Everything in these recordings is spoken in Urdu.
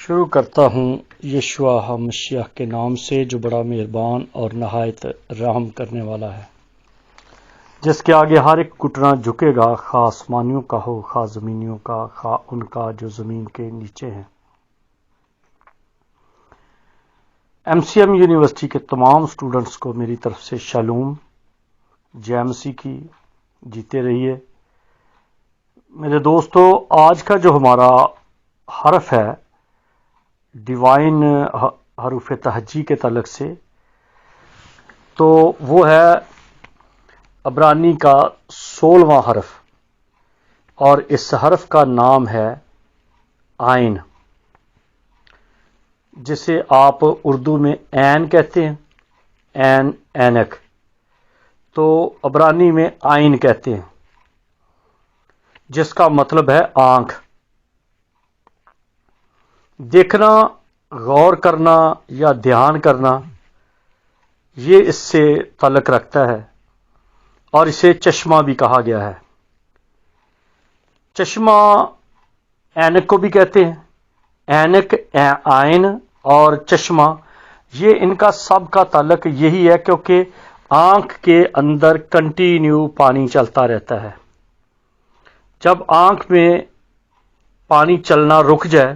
شروع کرتا ہوں یشوع مسیح کے نام سے جو بڑا مہربان اور نہایت رحم کرنے والا ہے، جس کے آگے ہر ایک گھٹنا جھکے گا، خواہ آسمانیوں کا ہو، خواہ زمینیوں کا، خواہ ان کا جو زمین کے نیچے ہیں۔ MCM یونیورسٹی کے تمام اسٹوڈنٹس کو میری طرف سے شالوم، جے مسیح کی جیتے رہیے۔ میرے دوستو، آج کا جو ہمارا حرف ہے ڈیوائن حروف تہجی کے تعلق سے، تو وہ ہے عبرانی کا 16واں حرف، اور اس حرف کا نام ہے عین، جسے آپ اردو میں عین کہتے ہیں، عین، اینک، تو عبرانی میں عین کہتے ہیں، جس کا مطلب ہے آنکھ۔ دیکھنا، غور کرنا یا دھیان کرنا، یہ اس سے تعلق رکھتا ہے، اور اسے چشمہ بھی کہا گیا ہے۔ چشمہ اینک کو بھی کہتے ہیں، اینک، عین اور چشمہ، یہ ان کا سب کا تعلق یہی ہے، کیونکہ آنکھ کے اندر کنٹینیو پانی چلتا رہتا ہے۔ جب آنکھ میں پانی چلنا رک جائے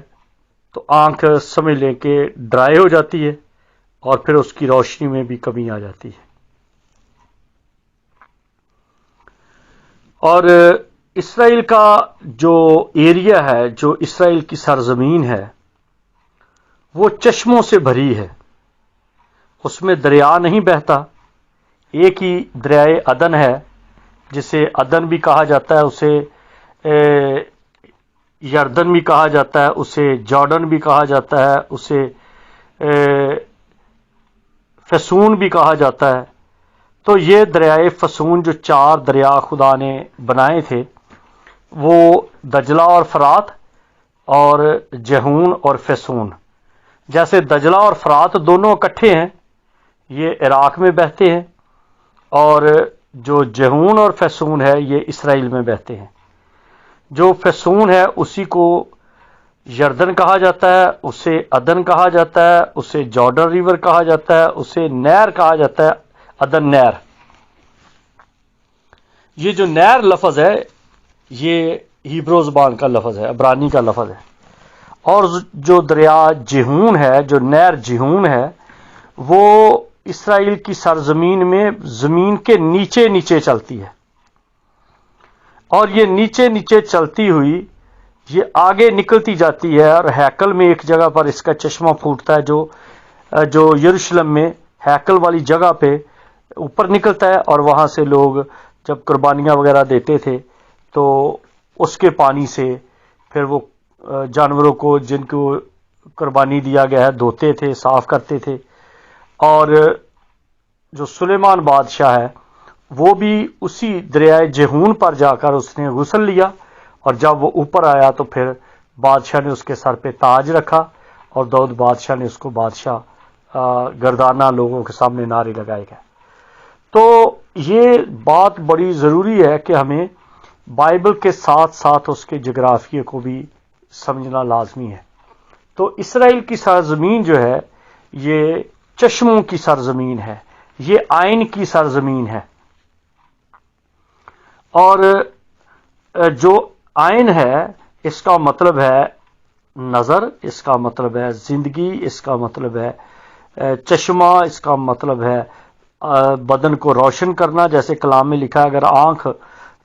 تو آنکھ سمجھ لیں کہ ڈرائی ہو جاتی ہے، اور پھر اس کی روشنی میں بھی کمی آ جاتی ہے۔ اور اسرائیل کا جو ایریا ہے، جو اسرائیل کی سرزمین ہے، وہ چشموں سے بھری ہے۔ اس میں دریا نہیں بہتا، ایک ہی دریائے عدن ہے، جسے عدن بھی کہا جاتا ہے، اسے یردن بھی کہا جاتا ہے، اسے جارڈن بھی کہا جاتا ہے، اسے فسون بھی کہا جاتا ہے۔ تو یہ دریائے فسون، جو 4 دریا خدا نے بنائے تھے، وہ دجلہ اور فرات، اور جہون اور فسون۔ جیسے دجلہ اور فرات دونوں اکٹھے ہیں، یہ عراق میں بہتے ہیں، اور جو جہون اور فسون ہے یہ اسرائیل میں بہتے ہیں۔ جو فسون ہے اسی کو یردن کہا جاتا ہے، اسے عدن کہا جاتا ہے، اسے جارڈن ریور کہا جاتا ہے، اسے نہر کہا جاتا ہے، عدن نہر۔ یہ جو نہر لفظ ہے یہ ہیبرو زبان کا لفظ ہے، عبرانی کا لفظ ہے۔ اور جو دریا جہون ہے، جو نہر جہون ہے، وہ اسرائیل کی سرزمین میں زمین کے نیچے نیچے چلتی ہے، اور یہ نیچے نیچے چلتی ہوئی یہ آگے نکلتی جاتی ہے، اور ہیکل میں ایک جگہ پر اس کا چشمہ پھوٹتا ہے، جو یروشلم میں ہیکل والی جگہ پہ اوپر نکلتا ہے، اور وہاں سے لوگ جب قربانیاں وغیرہ دیتے تھے تو اس کے پانی سے پھر وہ جانوروں کو جن کو قربانی دیا گیا ہے دھوتے تھے، صاف کرتے تھے۔ اور جو سلیمان بادشاہ ہے وہ بھی اسی دریائے جہون پر جا کر اس نے غسل لیا، اور جب وہ اوپر آیا تو پھر بادشاہ نے اس کے سر پہ تاج رکھا، اور داؤد بادشاہ نے اس کو بادشاہ گردانہ لوگوں کے سامنے نعرے لگائے گئے۔ تو یہ بات بڑی ضروری ہے کہ ہمیں بائبل کے ساتھ ساتھ اس کے جغرافیے کو بھی سمجھنا لازمی ہے۔ تو اسرائیل کی سرزمین جو ہے یہ چشموں کی سرزمین ہے، یہ عین کی سرزمین ہے۔ اور جو عین ہے اس کا مطلب ہے نظر، اس کا مطلب ہے زندگی، اس کا مطلب ہے چشمہ، اس کا مطلب ہے بدن کو روشن کرنا۔ جیسے کلام میں لکھا ہے، اگر آنکھ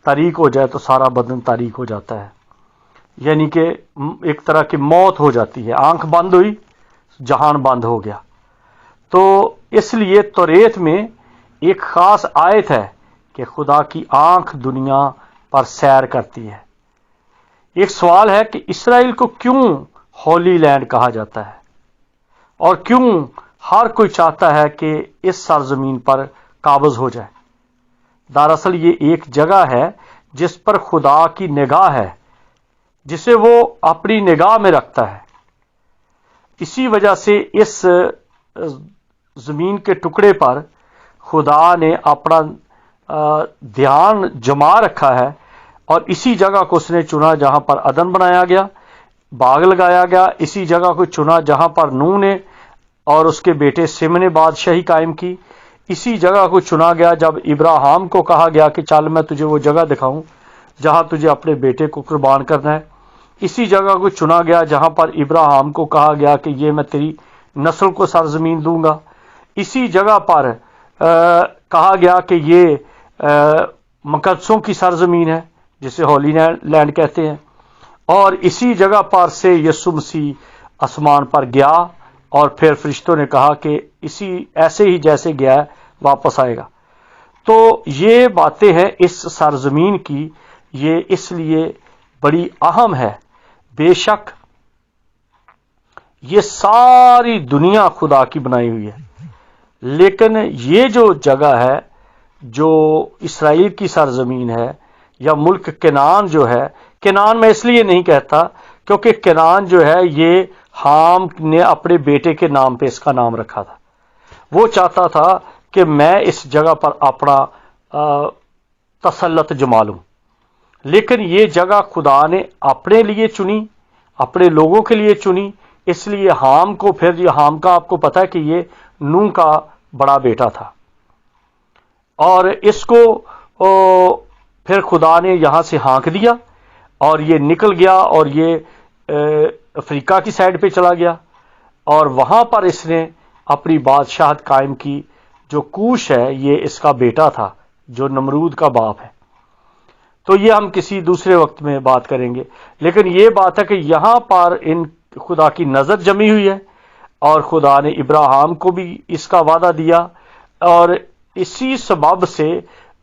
تاریک ہو جائے تو سارا بدن تاریک ہو جاتا ہے، یعنی کہ ایک طرح کی موت ہو جاتی ہے۔ آنکھ بند ہوئی، جہان بند ہو گیا۔ تو اس لیے توریت میں ایک خاص آیت ہے کہ خدا کی آنکھ دنیا پر سیر کرتی ہے۔ ایک سوال ہے کہ اسرائیل کو کیوں ہولی لینڈ کہا جاتا ہے، اور کیوں ہر کوئی چاہتا ہے کہ اس سرزمین پر قابض ہو جائے؟ دراصل یہ ایک جگہ ہے جس پر خدا کی نگاہ ہے، جسے وہ اپنی نگاہ میں رکھتا ہے۔ اسی وجہ سے اس زمین کے ٹکڑے پر خدا نے اپنا دھیان جما رکھا ہے، اور اسی جگہ کو اس نے چنا جہاں پر عدن بنایا گیا، باغ لگایا گیا، اسی جگہ کو چنا جہاں پر نوح نے اور اس کے بیٹے سم نے بادشاہی قائم کی، اسی جگہ کو چنا گیا جب ابراہیم کو کہا گیا کہ چل میں تجھے وہ جگہ دکھاؤں جہاں تجھے اپنے بیٹے کو قربان کرنا ہے، اسی جگہ کو چنا گیا جہاں پر ابراہیم کو کہا گیا کہ یہ میں تیری نسل کو سرزمین دوں گا، اسی جگہ پر کہا گیا کہ یہ مقدسوں کی سرزمین ہے جسے ہولی لینڈ کہتے ہیں، اور اسی جگہ پر سے یسوع مسیح آسمان پر گیا اور پھر فرشتوں نے کہا کہ ایسے ہی جیسے گیا ہے واپس آئے گا۔ تو یہ باتیں ہیں اس سرزمین کی، یہ اس لیے بڑی اہم ہے۔ بے شک یہ ساری دنیا خدا کی بنائی ہوئی ہے، لیکن یہ جو جگہ ہے جو اسرائیل کی سرزمین ہے یا ملک کنعان جو ہے، کنعان میں اس لیے نہیں کہتا کیونکہ کنعان جو ہے یہ حام نے اپنے بیٹے کے نام پہ اس کا نام رکھا تھا، وہ چاہتا تھا کہ میں اس جگہ پر اپنا تسلط جما لوں، لیکن یہ جگہ خدا نے اپنے لیے چنی، اپنے لوگوں کے لیے چنی، اس لیے حام کو، پھر یہ حام کا آپ کو پتہ ہے کہ یہ نوح کا بڑا بیٹا تھا، اور اس کو پھر خدا نے یہاں سے ہانک دیا اور یہ نکل گیا اور یہ افریقہ کی سائڈ پہ چلا گیا، اور وہاں پر اس نے اپنی بادشاہت قائم کی۔ جو کوش ہے یہ اس کا بیٹا تھا جو نمرود کا باپ ہے، تو یہ ہم کسی دوسرے وقت میں بات کریں گے، لیکن یہ بات ہے کہ یہاں پر ان خدا کی نظر جمی ہوئی ہے، اور خدا نے ابراہیم کو بھی اس کا وعدہ دیا، اور اسی سبب سے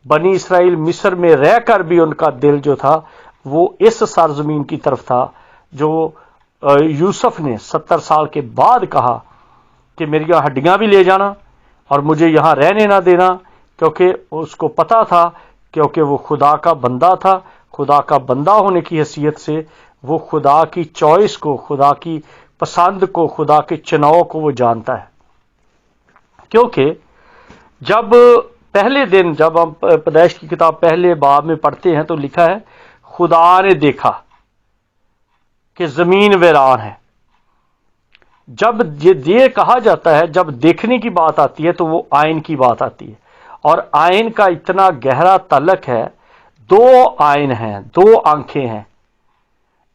بنی اسرائیل مصر میں رہ کر بھی ان کا دل جو تھا وہ اس سرزمین کی طرف تھا جو یوسف نے 70 سال کے بعد کہا کہ میری ہڈیاں بھی لے جانا اور مجھے یہاں رہنے نہ دینا، کیونکہ اس کو پتا تھا، کیونکہ وہ خدا کا بندہ تھا، خدا کا بندہ ہونے کی حیثیت سے وہ خدا کی چوائس کو، خدا کی پسند کو، خدا کے چناؤ کو وہ جانتا ہے۔ کیونکہ جب پہلے دن جب ہم پیدائش کی کتاب پہلے باب میں پڑھتے ہیں تو لکھا ہے خدا نے دیکھا کہ زمین ویران ہے۔ جب یہ کہا جاتا ہے، جب دیکھنے کی بات آتی ہے تو وہ آئین کی بات آتی ہے، اور آئین کا اتنا گہرا تعلق ہے، دو آئین ہیں، دو آنکھیں ہیں،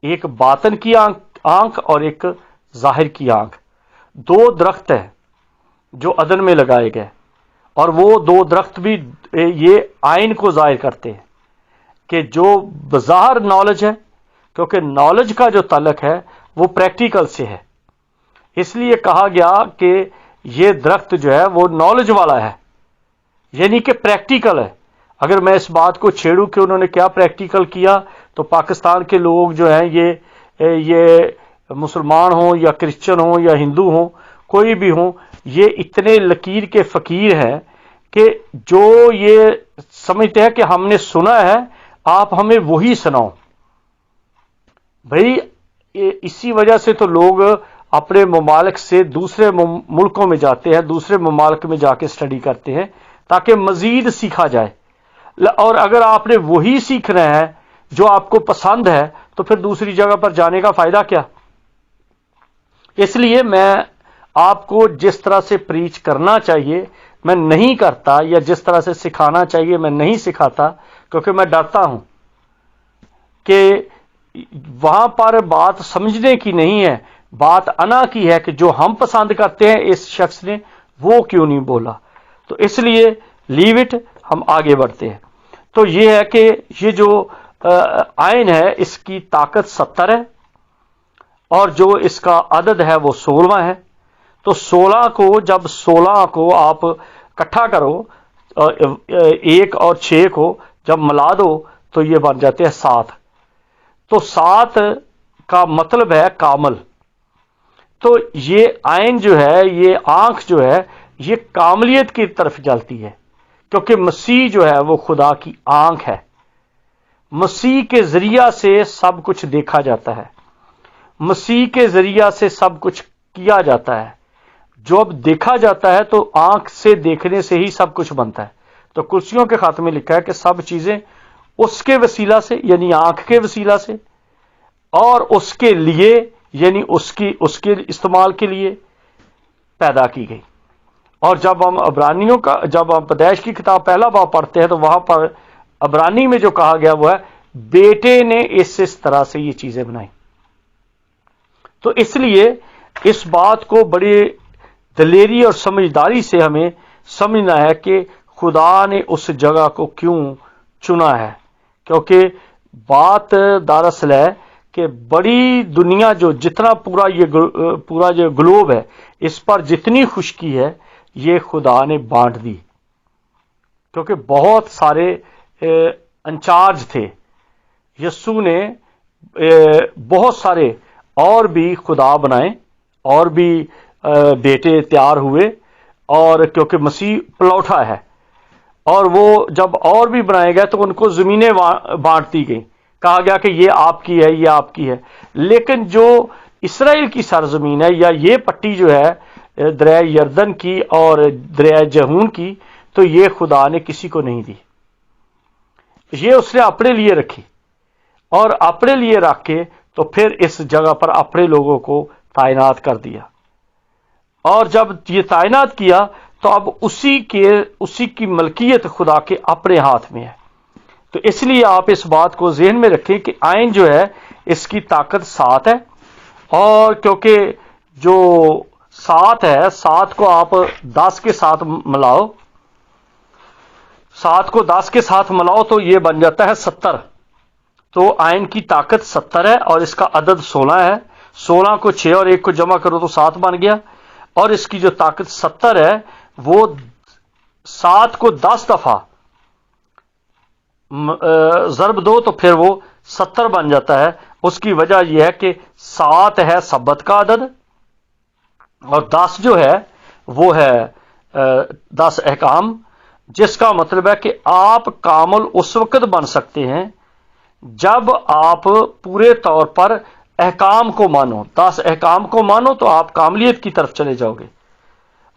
ایک باطن کی آنکھ اور ایک ظاہر کی آنکھ، دو درخت ہیں جو عدن میں لگائے گئے، اور وہ دو درخت بھی یہ آئین کو ظاہر کرتے ہیں کہ جو بظاہر نالج ہے، کیونکہ نالج کا جو تعلق ہے وہ پریکٹیکل سے ہے، اس لیے کہا گیا کہ یہ درخت جو ہے وہ نالج والا ہے، یعنی کہ پریکٹیکل ہے۔ اگر میں اس بات کو چھیڑوں کہ انہوں نے کیا پریکٹیکل کیا، تو پاکستان کے لوگ جو ہیں یہ مسلمان ہوں یا کرسچن ہوں یا ہندو ہوں، کوئی بھی ہوں، یہ اتنے لکیر کے فقیر ہیں کہ جو یہ سمجھتے ہیں کہ ہم نے سنا ہے، آپ ہمیں وہی سناؤ۔ بھئی اسی وجہ سے تو لوگ اپنے ممالک سے دوسرے ملکوں میں جاتے ہیں، دوسرے ممالک میں جا کے اسٹڈی کرتے ہیں تاکہ مزید سیکھا جائے، اور اگر آپ نے وہی سیکھنا ہے جو آپ کو پسند ہے تو پھر دوسری جگہ پر جانے کا فائدہ کیا؟ اس لیے میں آپ کو جس طرح سے پریچ کرنا چاہیے میں نہیں کرتا، یا جس طرح سے سکھانا چاہیے میں نہیں سکھاتا، کیونکہ میں ڈرتا ہوں کہ وہاں پر بات سمجھنے کی نہیں ہے، بات انا کی ہے کہ جو ہم پسند کرتے ہیں اس شخص نے وہ کیوں نہیں بولا، تو اس لیے لیو اٹ، ہم آگے بڑھتے ہیں۔ تو یہ ہے کہ یہ جو آئین ہے اس کی طاقت 70 ہے، اور جو اس کا عدد ہے وہ 16 ہے، تو 16 کو جب 16 کو آپ اکٹھا کرو، 1 اور 6 کو جب ملا دو تو یہ بن جاتے ہیں 7، تو 7 کا مطلب ہے کامل۔ تو یہ آئین جو ہے، یہ آنکھ جو ہے، یہ کاملیت کی طرف جلتی ہے، کیونکہ مسیح جو ہے وہ خدا کی آنکھ ہے، مسیح کے ذریعہ سے سب کچھ دیکھا جاتا ہے، مسیح کے ذریعہ سے سب کچھ کیا جاتا ہے، جو اب دیکھا جاتا ہے تو آنکھ سے دیکھنے سے ہی سب کچھ بنتا ہے۔ تو کرسیوں کے خاتمے میں لکھا ہے کہ سب چیزیں اس کے وسیلہ سے، یعنی آنکھ کے وسیلہ سے، اور اس کے لیے یعنی اس کے استعمال کے لیے پیدا کی گئی. اور جب ہم عبرانیوں کا جب ہم پیدائش کی کتاب پہلا باب پڑھتے ہیں تو وہاں پر عبرانی میں جو کہا گیا وہ ہے بیٹے نے اس طرح سے یہ چیزیں بنائی. تو اس لیے اس بات کو بڑی دلیری اور سمجھداری سے ہمیں سمجھنا ہے کہ خدا نے اس جگہ کو کیوں چنا ہے. کیونکہ بات دراصل ہے کہ بڑی دنیا جو جتنا پورا جو گلوب ہے اس پر جتنی خشکی ہے یہ خدا نے بانٹ دی. کیونکہ بہت سارے انچارج تھے. یسوع نے بہت سارے اور بھی خدا بنائے اور بھی بیٹے تیار ہوئے. اور کیونکہ مسیح پلوٹا ہے اور وہ جب اور بھی بنائے گئے تو ان کو زمینیں بانٹ دی گئی. کہا گیا کہ یہ آپ کی ہے یہ آپ کی ہے. لیکن جو اسرائیل کی سرزمین ہے یا یہ پٹی جو ہے دریائے یردن کی اور دریائے جہون کی تو یہ خدا نے کسی کو نہیں دی. یہ اس نے اپنے لیے رکھی اور اپنے لیے رکھ کے تو پھر اس جگہ پر اپنے لوگوں کو تعینات کر دیا. اور جب یہ تعینات کیا تو اب اسی کی ملکیت خدا کے اپنے ہاتھ میں ہے. تو اس لیے آپ اس بات کو ذہن میں رکھیں کہ آئین جو ہے اس کی طاقت 7 ہے. اور کیونکہ جو 7 ہے 7 کو آپ 10 کے ساتھ ملاؤ 7 کو 10 کے ساتھ ملاؤ تو یہ بن جاتا ہے 70. تو آئین کی طاقت 70 ہے اور اس کا عدد 16 ہے. 16 کو 6 اور 1 کو جمع کرو تو 7 بن گیا. اور اس کی جو طاقت 70 ہے وہ 7 کو 10 دفعہ ضرب دو تو پھر وہ 70 بن جاتا ہے. اس کی وجہ یہ ہے کہ 7 ہے سبت کا عدد اور 10 جو ہے وہ ہے 10 احکام. جس کا مطلب ہے کہ آپ کامل اس وقت بن سکتے ہیں جب آپ پورے طور پر احکام کو مانو. 10 احکام کو مانو تو آپ کاملیت کی طرف چلے جاؤ گے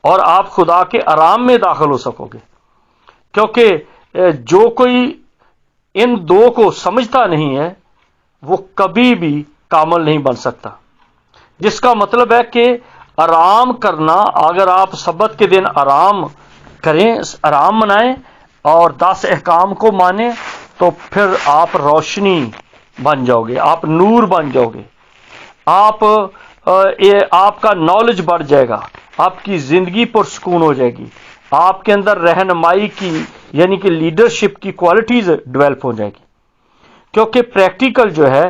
اور آپ خدا کے آرام میں داخل ہو سکو گے. کیونکہ جو کوئی ان دو کو سمجھتا نہیں ہے وہ کبھی بھی کامل نہیں بن سکتا. جس کا مطلب ہے کہ آرام کرنا، اگر آپ سبت کے دن آرام کریں، آرام منائیں اور 10 احکام کو مانیں تو پھر آپ روشنی بن جاؤ گے، آپ نور بن جاؤ گے، آپ کا نالج بڑھ جائے گا، آپ کی زندگی پرسکون ہو جائے گی، آپ کے اندر رہنمائی کی یعنی کہ لیڈرشپ کی کوالٹیز ڈیولپ ہو جائے گی. کیونکہ پریکٹیکل جو ہے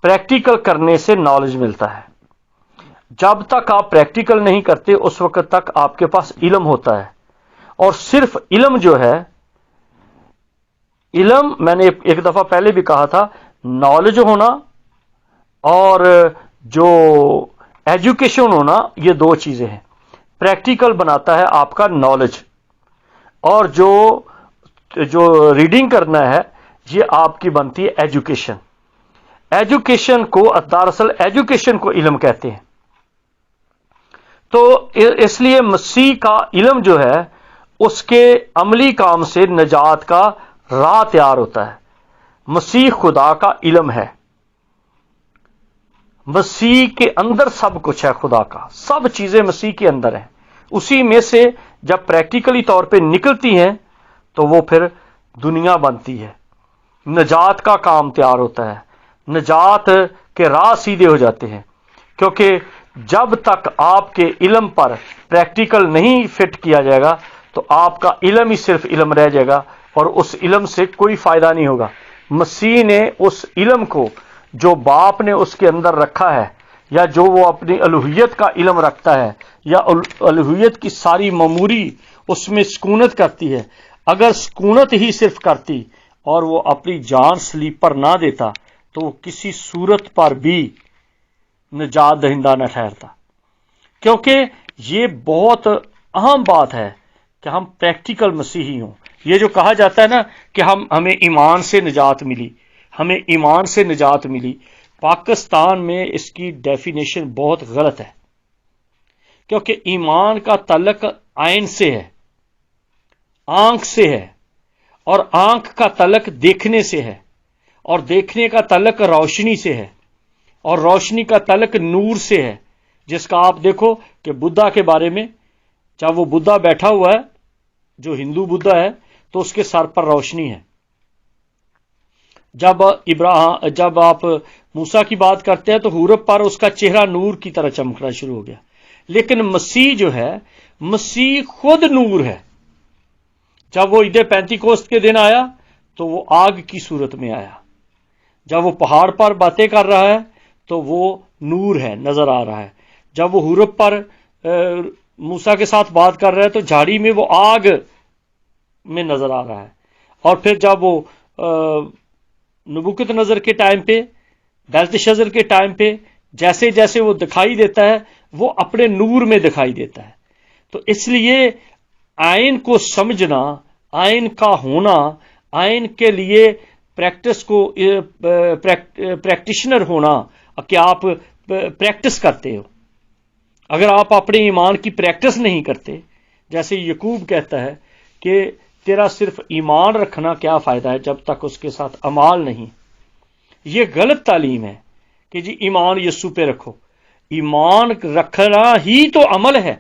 پریکٹیکل کرنے سے نالج ملتا ہے. جب تک آپ پریکٹیکل نہیں کرتے اس وقت تک آپ کے پاس علم ہوتا ہے. اور صرف علم جو ہے علم، میں نے ایک دفعہ پہلے بھی کہا تھا، نالج ہونا اور جو ایجوکیشن ہونا یہ 2 چیزیں ہیں. پریکٹیکل بناتا ہے آپ کا نالج اور جو ریڈنگ کرنا ہے یہ آپ کی بنتی ہے ایجوکیشن. ایجوکیشن کو دراصل ایجوکیشن کو علم کہتے ہیں. تو اس لیے مسیح کا علم جو ہے اس کے عملی کام سے نجات کا راہ تیار ہوتا ہے. مسیح خدا کا علم ہے. مسیح کے اندر سب کچھ ہے، خدا کا سب چیزیں مسیح کے اندر ہیں. اسی میں سے جب پریکٹیکلی طور پہ نکلتی ہیں تو وہ پھر دنیا بنتی ہے، نجات کا کام تیار ہوتا ہے، نجات کے راہ سیدھے ہو جاتے ہیں. کیونکہ جب تک آپ کے علم پر پریکٹیکل نہیں فٹ کیا جائے گا تو آپ کا علم ہی صرف علم رہ جائے گا اور اس علم سے کوئی فائدہ نہیں ہوگا. مسیح نے اس علم کو جو باپ نے اس کے اندر رکھا ہے یا جو وہ اپنی الوہیت کا علم رکھتا ہے یا الوہیت کی ساری معموری اس میں سکونت کرتی ہے، اگر سکونت ہی صرف کرتی اور وہ اپنی جان سلیب پر نہ دیتا تو وہ کسی صورت پر بھی نجات دہندہ نہ ٹھہرتا. کیونکہ یہ بہت اہم بات ہے کہ ہم پریکٹیکل مسیحی ہوں. یہ جو کہا جاتا ہے نا کہ ہمیں ایمان سے نجات ملی، ہمیں ایمان سے نجات ملی، پاکستان میں اس کی ڈیفینیشن بہت غلط ہے. کیونکہ ایمان کا تعلق عین سے ہے، آنکھ سے ہے، اور آنکھ کا تعلق دیکھنے سے ہے، اور دیکھنے کا تعلق روشنی سے ہے. اور روشنی کا تعلق نور سے ہے، جس کا آپ دیکھو کہ بدھا کے بارے میں، جب وہ بدھا بیٹھا ہوا ہے، جو ہندو بدھا ہے، تو اس کے سر پر روشنی ہے۔ جب آپ موسیٰ کی بات کرتے ہیں تو حورب پر اس کا چہرہ نور کی طرح چمکنا شروع ہو گیا، لیکن مسیح جو ہے، مسیح خود نور ہے۔ جب وہ عید پینتیکوست کے دن آیا تو وہ آگ کی صورت میں آیا، جب وہ پہاڑ پر باتیں کر رہا ہے تو وہ نور ہے، نظر آ رہا ہے، جب وہ حورب پر موسیٰ کے ساتھ بات کر رہا ہے تو جھاڑی میں وہ آگ میں نظر آ رہا ہے، اور پھر جب وہ نبوکت نظر کے ٹائم پہ، بیلتشزر کے ٹائم پہ، جیسے جیسے وہ دکھائی دیتا ہے وہ اپنے نور میں دکھائی دیتا ہے۔ تو اس لیے آئین کو سمجھنا، آئین کا ہونا، آئین کے لیے پریکٹس کو پریکٹیشنر ہونا کہ آپ پریکٹس کرتے ہو۔ اگر آپ اپنے ایمان کی پریکٹس نہیں کرتے، جیسے یعقوب کہتا ہے کہ تیرا صرف ایمان رکھنا کیا فائدہ ہے جب تک اس کے ساتھ اعمال نہیں۔ یہ غلط تعلیم ہے کہ جی ایمان یسوع پہ رکھو۔ ایمان رکھنا ہی تو عمل ہے،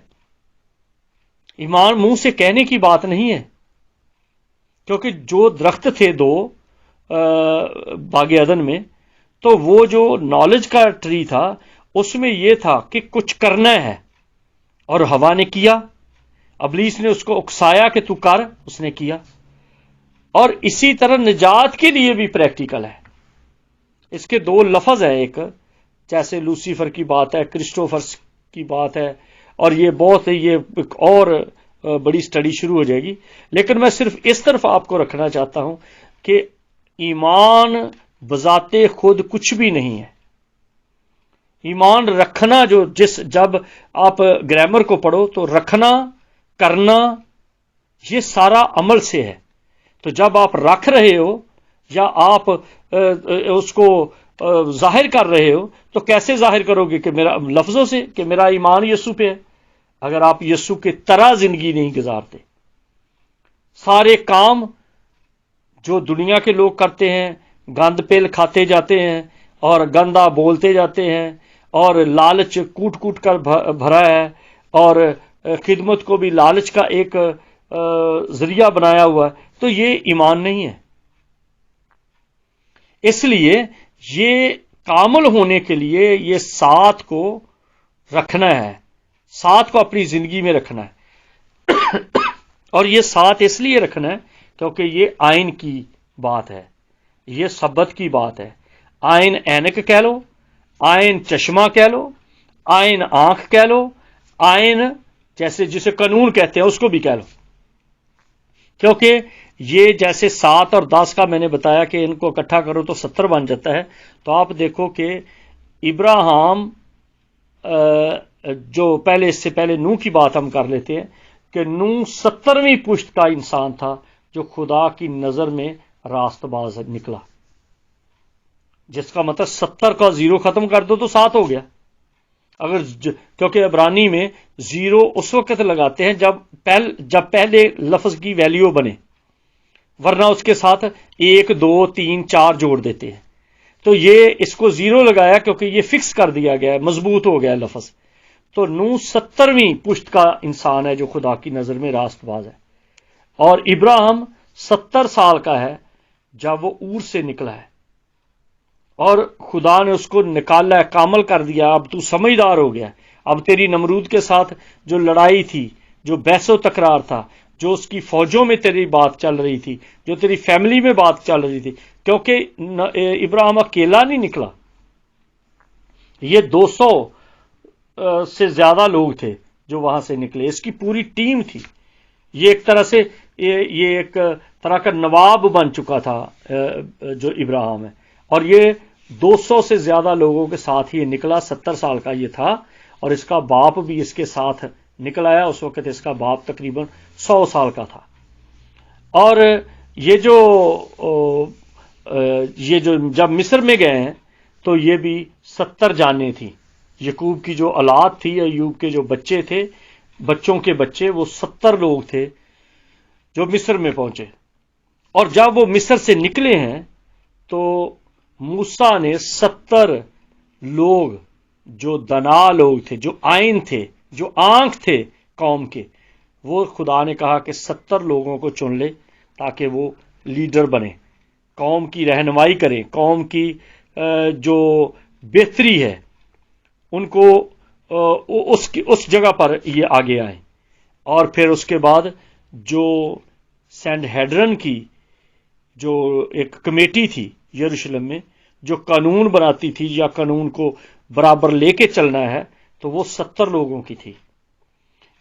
ایمان منہ سے کہنے کی بات نہیں ہے۔ کیونکہ جو درخت تھے دو باغ عدن میں، تو وہ جو نالج کا ٹری تھا اس میں یہ تھا کہ کچھ کرنا ہے، اور ہوا نے کیا، ابلیس نے اس کو اکسایا کہ تو کر، اس نے کیا۔ اور اسی طرح نجات کے لیے بھی پریکٹیکل ہے۔ اس کے دو لفظ ہیں، ایک جیسے لوسیفر کی بات ہے، کرسٹوفرس کی بات ہے، اور یہ بہت یہ ایک اور بڑی سٹڈی شروع ہو جائے گی، لیکن میں صرف اس طرف آپ کو رکھنا چاہتا ہوں کہ ایمان بذات خود کچھ بھی نہیں ہے۔ ایمان رکھنا جب آپ گرامر کو پڑھو تو رکھنا، کرنا، یہ سارا عمل سے ہے۔ تو جب آپ رکھ رہے ہو یا آپ اس کو ظاہر کر رہے ہو تو کیسے ظاہر کرو گے؟ کہ میرا لفظوں سے، کہ میرا ایمان یسوع پہ ہے۔ اگر آپ یسوع کی طرح زندگی نہیں گزارتے، سارے کام جو دنیا کے لوگ کرتے ہیں، گند پیل کھاتے جاتے ہیں اور گندا بولتے جاتے ہیں، اور لالچ کوٹ کوٹ کر بھرا ہے، اور خدمت کو بھی لالچ کا ایک ذریعہ بنایا ہوا ہے، تو یہ ایمان نہیں ہے۔ اس لیے یہ کامل ہونے کے لیے یہ سات کو رکھنا ہے، سات کو اپنی زندگی میں رکھنا ہے۔ اور یہ سات اس لیے رکھنا ہے کیونکہ یہ آئین کی بات ہے، یہ سبت کی بات ہے۔ آئین اینک کہہ لو، آئین چشمہ کہہ لو، آئین آنکھ کہہ لو، آئین جیسے جسے قانون کہتے ہیں اس کو بھی کہہ لو، کیونکہ یہ جیسے 7 اور 10 کا میں نے بتایا کہ ان کو اکٹھا کرو تو 70 بن جاتا ہے۔ تو آپ دیکھو کہ ابراہیم جو پہلے، اس سے پہلے نوح کی بات ہم کر لیتے ہیں کہ نوح 70ویں پشت کا انسان تھا جو خدا کی نظر میں راست باز نکلا، جس کا مطلب 70 کا 0 ختم کر دو تو 7 ہو گیا۔ کیونکہ عبرانی میں 0 اس وقت لگاتے ہیں جب پہلے لفظ کی ویلیو بنے، ورنہ اس کے ساتھ 1 2 3 4 جوڑ دیتے ہیں۔ تو یہ اس کو 0 لگایا کیونکہ یہ فکس کر دیا گیا ہے، مضبوط ہو گیا لفظ۔ تو نوح 70ویں پشت کا انسان ہے جو خدا کی نظر میں راست باز ہے، اور ابراہیم 70 سال کا ہے جب وہ اور سے نکلا ہے، اور خدا نے اس کو نکالا ہے، کامل کر دیا۔ اب تو سمجھدار ہو گیا، اب تیری نمرود کے ساتھ جو لڑائی تھی، جو بحث و تکرار تھا، جو اس کی فوجوں میں تیری بات چل رہی تھی، جو تیری فیملی میں بات چل رہی تھی، کیونکہ ابراہیم اکیلا نہیں نکلا، یہ 200 سے زیادہ لوگ تھے جو وہاں سے نکلے، اس کی پوری ٹیم تھی۔ یہ ایک طرح سے یہ ایک طرح کا نواب بن چکا تھا جو ابراہیم ہے، اور یہ 200 سے زیادہ لوگوں کے ساتھ ہی نکلا۔ 70 سال کا یہ تھا، اور اس کا باپ بھی اس کے ساتھ نکل آیا۔ اس وقت اس کا باپ تقریباً 100 سال کا تھا۔ اور یہ جو جب مصر میں گئے ہیں تو یہ بھی 70 جانیں تھیں۔ یعقوب کی جو اولاد تھی، ایوب کے جو بچے تھے، بچوں کے بچے، وہ 70 لوگ تھے جو مصر میں پہنچے۔ اور جب وہ مصر سے نکلے ہیں تو موسیٰ نے 70 لوگ جو دنا لوگ تھے، جو آئین تھے، جو آنکھ تھے قوم کے، وہ خدا نے کہا کہ 70 لوگوں کو چن لے تاکہ وہ لیڈر بنے، قوم کی رہنمائی کریں، قوم کی جو بہتری ہے ان کو اس جگہ پر یہ آگے آئیں۔ اور پھر اس کے بعد جو سینٹ ہیڈرن کی جو ایک کمیٹی تھی یروشلم میں، جو قانون بناتی تھی یا قانون کو برابر لے کے چلنا ہے، تو وہ 70 لوگوں کی تھی۔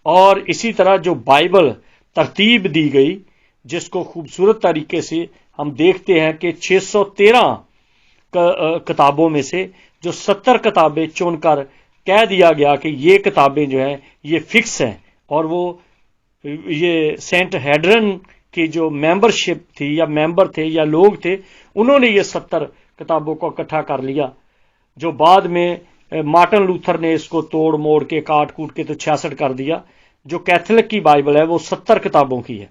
اور اسی طرح جو بائبل ترتیب دی گئی، جس کو خوبصورت طریقے سے ہم دیکھتے ہیں کہ 613 کتابوں میں سے جو 70 کتابیں چن کر کہہ دیا گیا کہ یہ کتابیں جو ہیں یہ فکس ہیں، اور وہ یہ سینٹ ہیڈرن کی جو ممبرشپ تھی یا ممبر تھے یا لوگ تھے، انہوں نے یہ 70 کتابوں کو اکٹھا کر لیا، جو بعد میں مارٹن لوتھر نے اس کو توڑ موڑ کے کاٹ کوٹ کے تو 66 کر دیا۔ جو کیتھولک کی بائبل ہے وہ 70 کتابوں کی ہے۔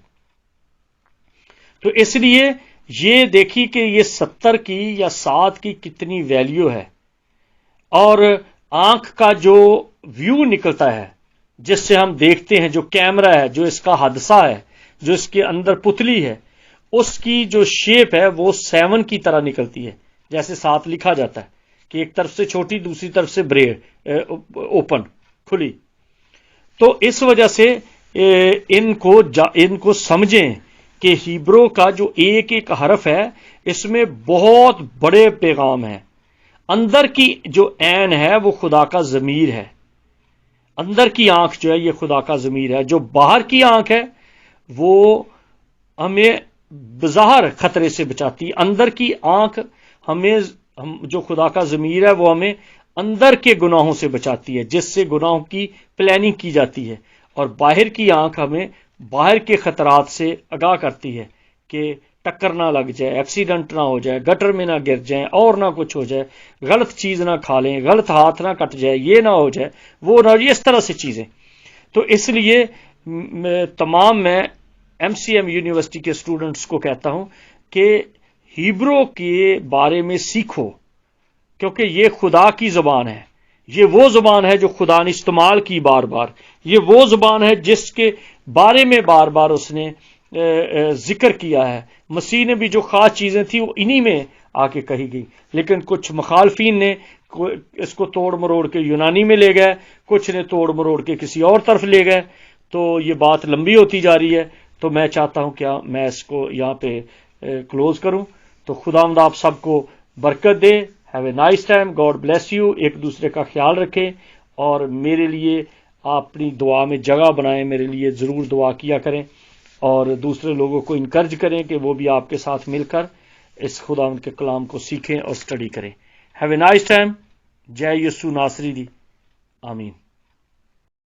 تو اس لیے یہ دیکھی کہ یہ 70 کی یا 7 کی کتنی ویلیو ہے، اور آنکھ کا جو ویو نکلتا ہے جس سے ہم دیکھتے ہیں، جو کیمرہ ہے، جو اس کا حادثہ ہے، جو اس کے اندر پتلی ہے، اس کی جو شیپ ہے وہ 7 کی طرح نکلتی ہے، جیسے 7 لکھا جاتا ہے کہ ایک طرف سے چھوٹی دوسری طرف سے بریڈ اوپن کھلی۔ تو اس وجہ سے ان کو سمجھیں کہ ہیبرو کا جو ایک ایک حرف ہے اس میں بہت بڑے پیغام ہیں۔ اندر کی جو عین ہے وہ خدا کا ضمیر ہے، اندر کی آنکھ جو ہے یہ خدا کا ضمیر ہے۔ جو باہر کی آنکھ ہے وہ ہمیں بظاہر خطرے سے بچاتی ہے، اندر کی آنکھ ہمیں جو خدا کا ضمیر ہے وہ ہمیں اندر کے گناہوں سے بچاتی ہے، جس سے گناہوں کی پلاننگ کی جاتی ہے، اور باہر کی آنکھ ہمیں باہر کے خطرات سے آگاہ کرتی ہے کہ ٹکر نہ لگ جائے، ایکسیڈنٹ نہ ہو جائے، گٹر میں نہ گر جائیں، اور نہ کچھ ہو جائے، غلط چیز نہ کھا لیں، غلط ہاتھ نہ کٹ جائے، یہ نہ ہو جائے، وہ نہ، اس طرح سے چیزیں۔ تو اس لیے تمام میں ایم سی ایم یونیورسٹی کے اسٹوڈنٹس کو کہتا ہوں کہ ہیبرو کے بارے میں سیکھو، کیونکہ یہ خدا کی زبان ہے، یہ وہ زبان ہے جو خدا نے استعمال کی بار بار، یہ وہ زبان ہے جس کے بارے میں بار بار اس نے ذکر کیا ہے۔ مسیح نے بھی جو خاص چیزیں تھیں وہ انہی میں آ کے کہی گئی، لیکن کچھ مخالفین نے اس کو توڑ مروڑ کے یونانی میں لے گئے، کچھ نے توڑ مروڑ کے کسی اور طرف لے گئے، تو یہ بات لمبی ہوتی جا رہی ہے۔ تو میں چاہتا ہوں کہ میں اس کو یہاں پہ کلوز کروں۔ تو خداوند آپ سب کو برکت دے۔ Have a nice time, God bless you. ایک دوسرے کا خیال رکھیں، اور میرے لیے آپ اپنی دعا میں جگہ بنائیں، میرے لیے ضرور دعا کیا کریں، اور دوسرے لوگوں کو انکرج کریں کہ وہ بھی آپ کے ساتھ مل کر اس خداوند کے کلام کو سیکھیں اور اسٹڈی کریں۔ Have a nice time. جے یسوع ناصری دی، آمین۔